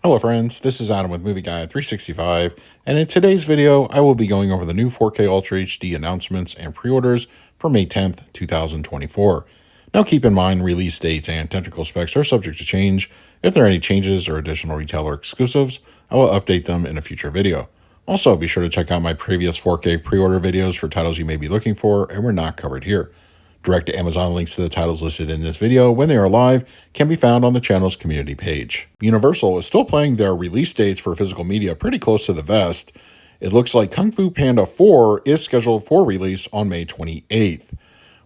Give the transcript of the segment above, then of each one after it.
Hello friends, this is Adam with Movie Guy 365, and in today's video I will be going over the new 4K Ultra HD announcements and pre-orders for May 10th, 2024. Now keep in mind release dates and technical specs are subject to change. If there are any changes or additional retailer exclusives, I will update them in a future video. Also, be sure to check out my previous 4K pre-order videos for titles you may be looking for and were not covered here. Direct to Amazon links to the titles listed in this video when they are live can be found on the channel's community page. Universal is still playing their release dates for physical media pretty close to the vest. It looks like Kung Fu Panda 4 is scheduled for release on May 28th.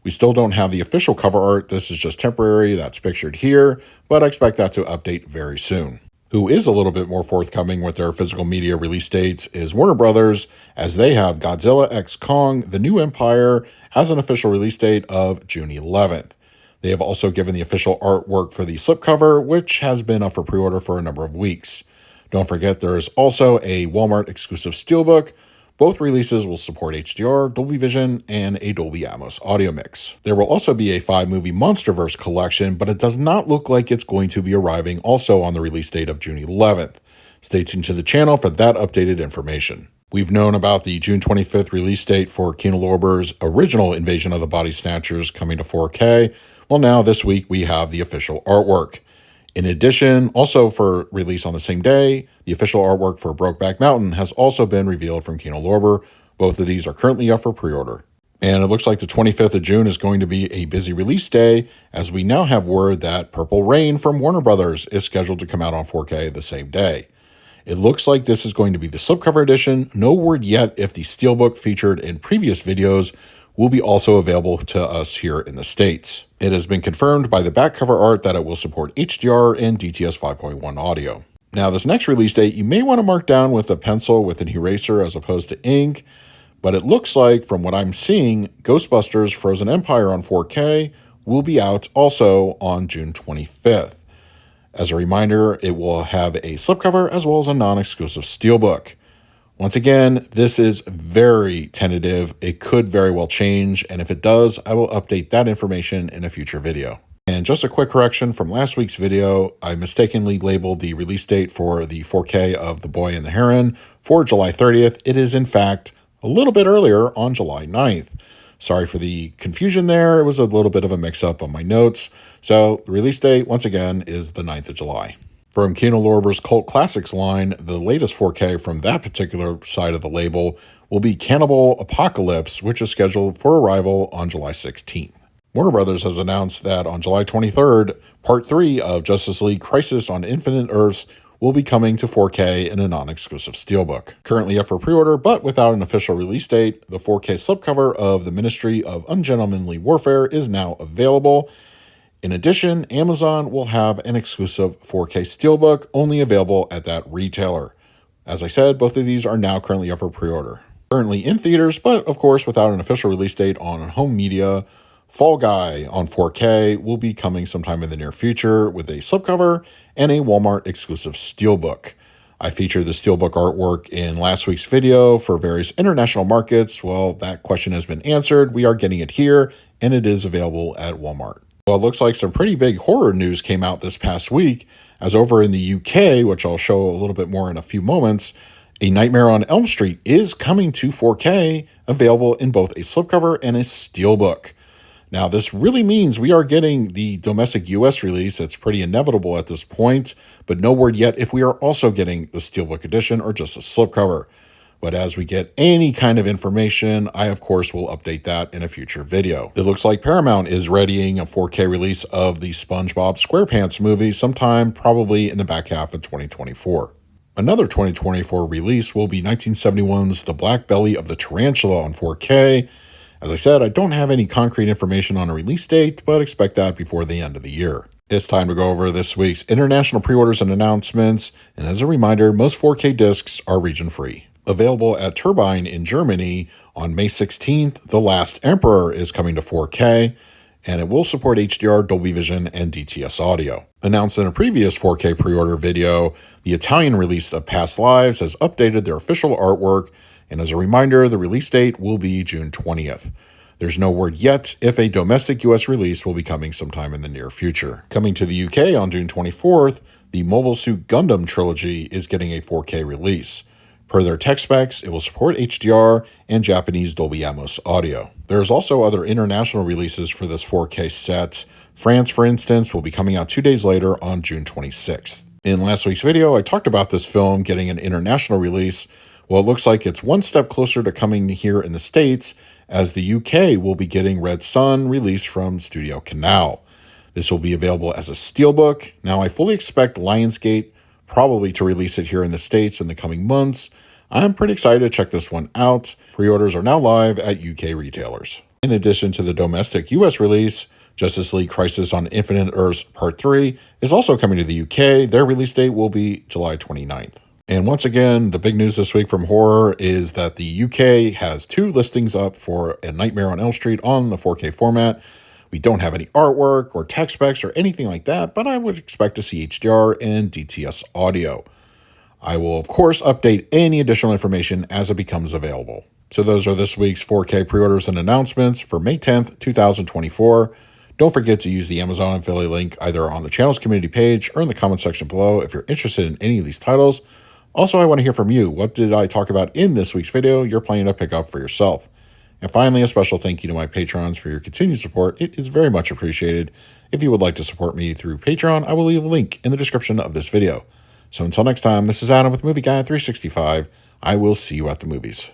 We still don't have the official cover art. This is just temporary. That's pictured here, but I expect that to update very soon. Who is a little bit more forthcoming with their physical media release dates is Warner Brothers, as they have Godzilla x Kong: The New Empire has an official release date of June 11th. They have also given the official artwork for the slipcover, which has been up for pre-order for a number of weeks. Don't forget there is also a Walmart exclusive steelbook. Both releases will support HDR, Dolby Vision, and a Dolby Atmos audio mix. There will also be a 5-movie Monsterverse collection, but it does not look like it's going to be arriving also on the release date of June 11th. Stay tuned to the channel for that updated information. We've known about the June 25th release date for Kino Lorber's original Invasion of the Body Snatchers coming to 4K. Well, now this week we have the official artwork. In addition, also for release on the same day, the official artwork for Brokeback Mountain has also been revealed from Kino Lorber. Both of these are currently up for pre-order. And it looks like the 25th of June is going to be a busy release day, as we now have word that Purple Rain from Warner Brothers is scheduled to come out on 4K the same day. It looks like this is going to be the slipcover edition. No word yet if the steelbook featured in previous videos will be also available to us here in the States. It has been confirmed by the back cover art that it will support HDR and DTS 5.1 audio. Now, this next release date, you may want to mark down with a pencil with an eraser as opposed to ink, but it looks like, from what I'm seeing, Ghostbusters Frozen Empire on 4K will be out also on June 25th. As a reminder, it will have a slipcover as well as a non-exclusive steelbook. Once again, this is very tentative. It could very well change, and if it does, I will update that information in a future video. And just a quick correction from last week's video, I mistakenly labeled the release date for the 4K of The Boy and the Heron for July 30th. It is in fact a little bit earlier on July 9th. Sorry for the confusion there. It was a little bit of a mix-up on my notes. So the release date, once again, is the 9th of July. From Kino Lorber's Cult Classics line, the latest 4K from that particular side of the label will be Cannibal Apocalypse, which is scheduled for arrival on July 16th. Warner Brothers has announced that on July 23rd, Part 3 of Justice League Crisis on Infinite Earths will be coming to 4K in a non-exclusive steelbook. Currently up for pre-order, but without an official release date, the 4K slipcover of The Ministry of Ungentlemanly Warfare is now available. In addition, Amazon will have an exclusive 4K steelbook only available at that retailer. As I said, both of these are now currently up for pre-order. Currently in theaters, but of course without an official release date on home media, Fall Guy on 4K will be coming sometime in the near future with a slipcover and a Walmart exclusive steelbook. I featured the steelbook artwork in last week's video for various international markets. Well, that question has been answered. We are getting it here, and it is available at Walmart. Well, it looks like some pretty big horror news came out this past week, as over in the UK, which I'll show a little bit more in a few moments, A Nightmare on Elm Street is coming to 4K, available in both a slipcover and a steelbook. Now, this really means we are getting the domestic US release. It's pretty inevitable at this point, but no word yet if we are also getting the steelbook edition or just a slipcover. But as we get any kind of information, I of course will update that in a future video. It looks like Paramount is readying a 4K release of the SpongeBob SquarePants movie sometime probably in the back half of 2024. Another 2024 release will be 1971's The Black Belly of the Tarantula on 4K. As I said, I don't have any concrete information on a release date, but expect that before the end of the year. It's time to go over this week's international pre-orders and announcements, and as a reminder, most 4K discs are region-free. Available at Turbine in Germany on May 16th, The Last Emperor is coming to 4K, and it will support HDR, Dolby Vision, and DTS audio. Announced in a previous 4K pre-order video, the Italian release of Past Lives has updated their official artwork, and as a reminder, the release date will be June 20th. There's no word yet if a domestic US release will be coming sometime in the near future. Coming to the UK on June 24th, the Mobile Suit Gundam trilogy is getting a 4K release. Per their tech specs, it will support HDR and Japanese Dolby Atmos audio. There's also other international releases for this 4K set. France, for instance, will be coming out 2 days later on June 26th. In last week's video, I talked about this film getting an international release. Well, it looks like it's one step closer to coming here in the States, as the UK will be getting Red Sun released from Studio Canal. This will be available as a steelbook. Now, I fully expect Lionsgate probably to release it here in the States in the coming months. I'm pretty excited to check this one out. Pre-orders are now live at UK retailers. In addition to the domestic US release, Justice League Crisis on Infinite Earths Part 3 is also coming to the UK. Their release date will be July 29th. And once again, the big news this week from horror is that the UK has 2 listings up for A Nightmare on Elm Street on the 4K format. We don't have any artwork or tech specs or anything like that, but I would expect to see HDR and DTS audio. I will, of course, update any additional information as it becomes available. So those are this week's 4K pre-orders and announcements for May 10th, 2024. Don't forget to use the Amazon affiliate link either on the channel's community page or in the comment section below if you're interested in any of these titles. Also, I want to hear from you. What did I talk about in this week's video you're planning to pick up for yourself? And finally, a special thank you to my patrons for your continued support. It is very much appreciated. If you would like to support me through Patreon, I will leave a link in the description of this video. So until next time, this is Adam with Movie Guy 365. I will see you at the movies.